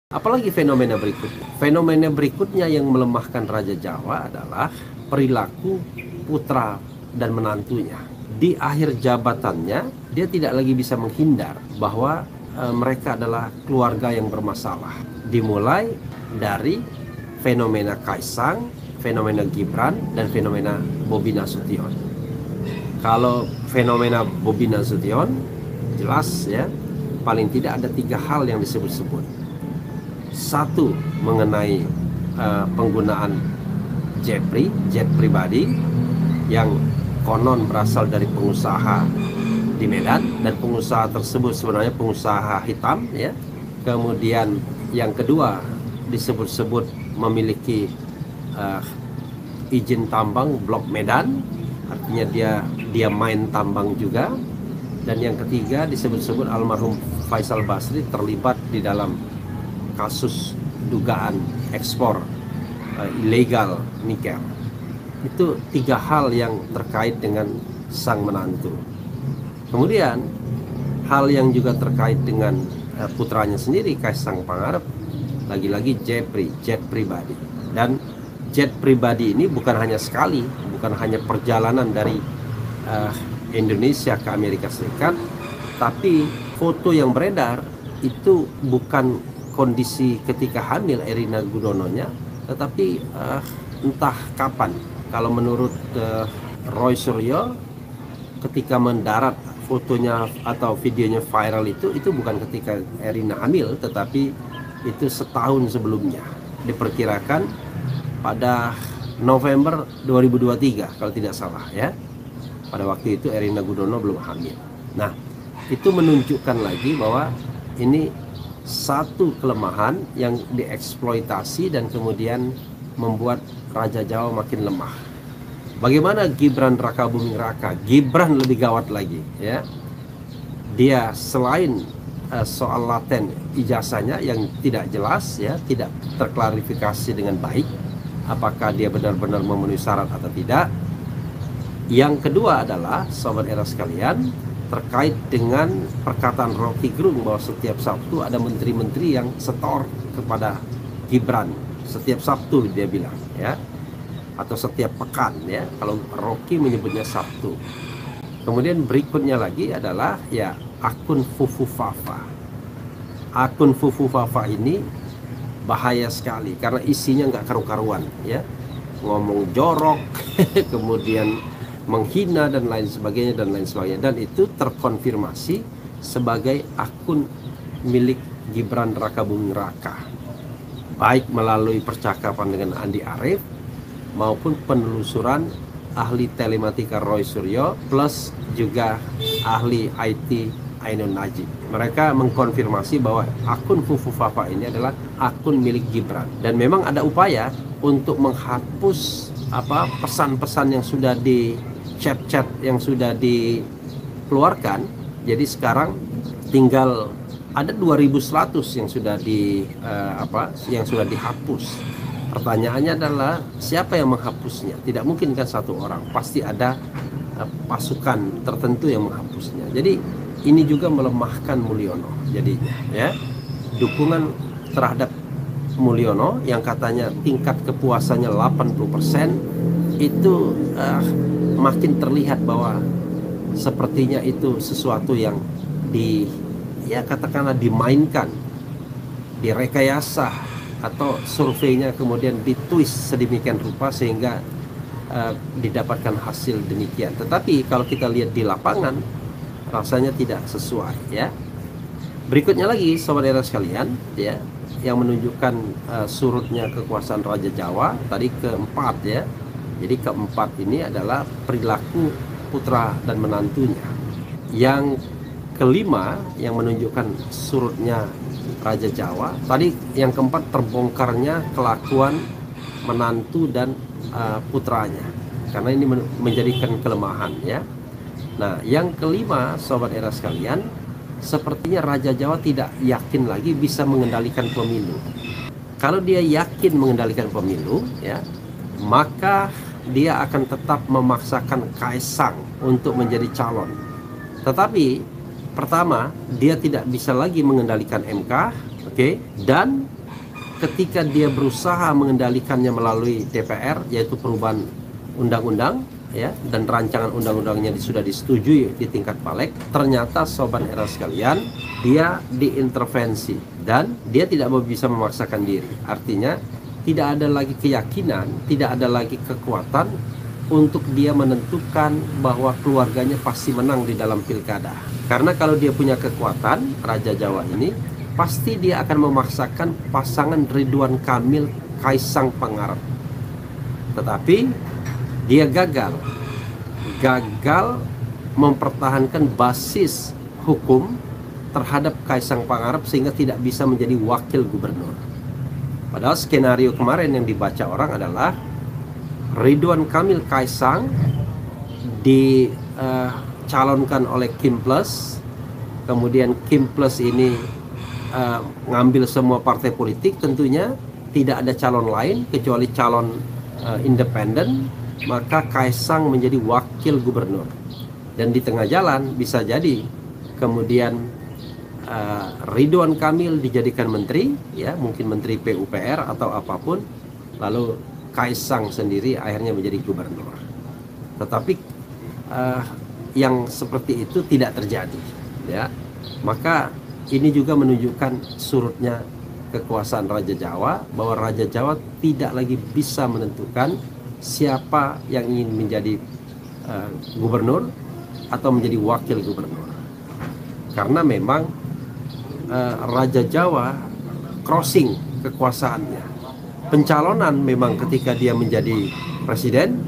Apalagi fenomena berikutnya? Fenomena berikutnya yang melemahkan Raja Jawa adalah perilaku putra dan menantunya. Di akhir jabatannya, dia tidak lagi bisa menghindar bahwa mereka adalah keluarga yang bermasalah. Dimulai dari fenomena Kaisang, fenomena Gibran, dan fenomena Bobi Nasution. Kalau fenomena Bobi Nasution, jelas ya, paling tidak ada 3 hal yang disebut-sebut. Satu, mengenai penggunaan jet pribadi yang konon berasal dari pengusaha di Medan, dan pengusaha tersebut sebenarnya pengusaha hitam ya. Kemudian yang kedua, disebut-sebut memiliki izin tambang Blok Medan, artinya dia main tambang juga. Dan yang ketiga, disebut-sebut almarhum Faisal Basri terlibat di dalam kasus dugaan ekspor ilegal nikel. Itu 3 hal yang terkait dengan sang menantu. Kemudian hal yang juga terkait dengan putranya sendiri, Kaisang Pangarep, lagi-lagi jet pribadi. Dan jet pribadi ini bukan hanya sekali, bukan hanya perjalanan dari Indonesia ke Amerika Serikat, tapi foto yang beredar itu bukan kondisi ketika hamil Erina Gudononya, tetapi entah kapan. Kalau menurut Roy Suryo, ketika mendarat fotonya atau videonya viral itu bukan ketika Erina hamil, tetapi itu setahun sebelumnya. Diperkirakan pada November 2023 kalau tidak salah ya. Pada waktu itu Erina Gudono belum hamil. Nah, itu menunjukkan lagi bahwa ini satu kelemahan yang dieksploitasi dan kemudian membuat Raja Jawa makin lemah. Bagaimana Gibran Rakabuming Raka? Gibran lebih gawat lagi ya. Dia selain soal laten ijazahnya yang tidak jelas ya, tidak terklarifikasi dengan baik apakah dia benar-benar memenuhi syarat atau tidak. Yang kedua adalah, sobat era sekalian, terkait dengan perkataan Rocky Gerung bahwa setiap Sabtu ada menteri-menteri yang setor kepada Gibran. Setiap Sabtu dia bilang ya, atau setiap pekan ya, kalau Rocky menyebutnya Sabtu. Kemudian berikutnya lagi adalah ya akun Fufu Fafa. Akun Fufu Fafa ini bahaya sekali karena isinya nggak karu-karuan ya, ngomong jorok kemudian menghina dan lain sebagainya, dan itu terkonfirmasi sebagai akun milik Gibran Rakabuming Raka, baik melalui percakapan dengan Andi Arief maupun penelusuran ahli telematika Roy Suryo plus juga ahli IT Ainun Najib. Mereka mengkonfirmasi bahwa akun Fufu Fafa ini adalah akun milik Gibran, dan memang ada upaya untuk menghapus pesan-pesan yang sudah di chat-chat yang sudah dikeluarkan. Jadi sekarang tinggal ada 2100 yang sudah yang sudah dihapus. Pertanyaannya adalah siapa yang menghapusnya? Tidak mungkin kan satu orang, pasti ada pasukan tertentu yang menghapusnya. Jadi ini juga melemahkan Mulyono jadinya ya. Dukungan terhadap Mulyono yang katanya tingkat kepuasannya 80% itu makin terlihat bahwa sepertinya itu sesuatu yang katakanlah dimainkan, direkayasa, atau surveinya kemudian ditwist sedemikian rupa sehingga didapatkan hasil demikian. Tetapi kalau kita lihat di lapangan rasanya tidak sesuai ya. Berikutnya lagi sobat era sekalian ya, yang menunjukkan surutnya kekuasaan Raja Jawa tadi keempat ya. Jadi keempat ini adalah perilaku putra dan menantunya. Yang kelima yang menunjukkan surutnya Raja Jawa, tadi yang keempat terbongkarnya kelakuan menantu dan putranya, karena ini menjadikan kelemahan ya. Nah, yang kelima sobat era sekalian, sepertinya Raja Jawa tidak yakin lagi bisa mengendalikan pemilu. Kalau dia yakin mengendalikan pemilu ya, maka dia akan tetap memaksakan Kaisang untuk menjadi calon. Tetapi pertama, dia tidak bisa lagi mengendalikan MK, dan ketika dia berusaha mengendalikannya melalui DPR, yaitu perubahan undang-undang, ya, dan rancangan undang-undangnya sudah disetujui di tingkat Paleg, ternyata sobat era sekalian, dia diintervensi dan dia tidak bisa memaksakan diri. Artinya tidak ada lagi keyakinan, tidak ada lagi kekuatan untuk dia menentukan bahwa keluarganya pasti menang di dalam pilkada. Karena kalau dia punya kekuatan, Raja Jawa ini pasti dia akan memaksakan pasangan Ridwan Kamil Kaisang Pangarep. Tetapi dia gagal mempertahankan basis hukum terhadap Kaisang Pangarep sehingga tidak bisa menjadi wakil gubernur. Padahal skenario kemarin yang dibaca orang adalah Ridwan Kamil Kaisang dicalonkan oleh Kim Plus, kemudian Kim Plus ini ngambil semua partai politik, tentunya tidak ada calon lain kecuali calon independen, maka Kaisang menjadi wakil gubernur. Dan di tengah jalan bisa jadi kemudian Ridwan Kamil dijadikan menteri, ya mungkin menteri PUPR atau apapun, lalu Kaisang sendiri akhirnya menjadi gubernur. Tetapi yang seperti itu tidak terjadi, ya. Maka ini juga menunjukkan surutnya kekuasaan Raja Jawa, bahwa Raja Jawa tidak lagi bisa menentukan siapa yang ingin menjadi gubernur atau menjadi wakil gubernur. Karena memang Raja Jawa crossing kekuasaannya. Pencalonan memang ketika dia menjadi presiden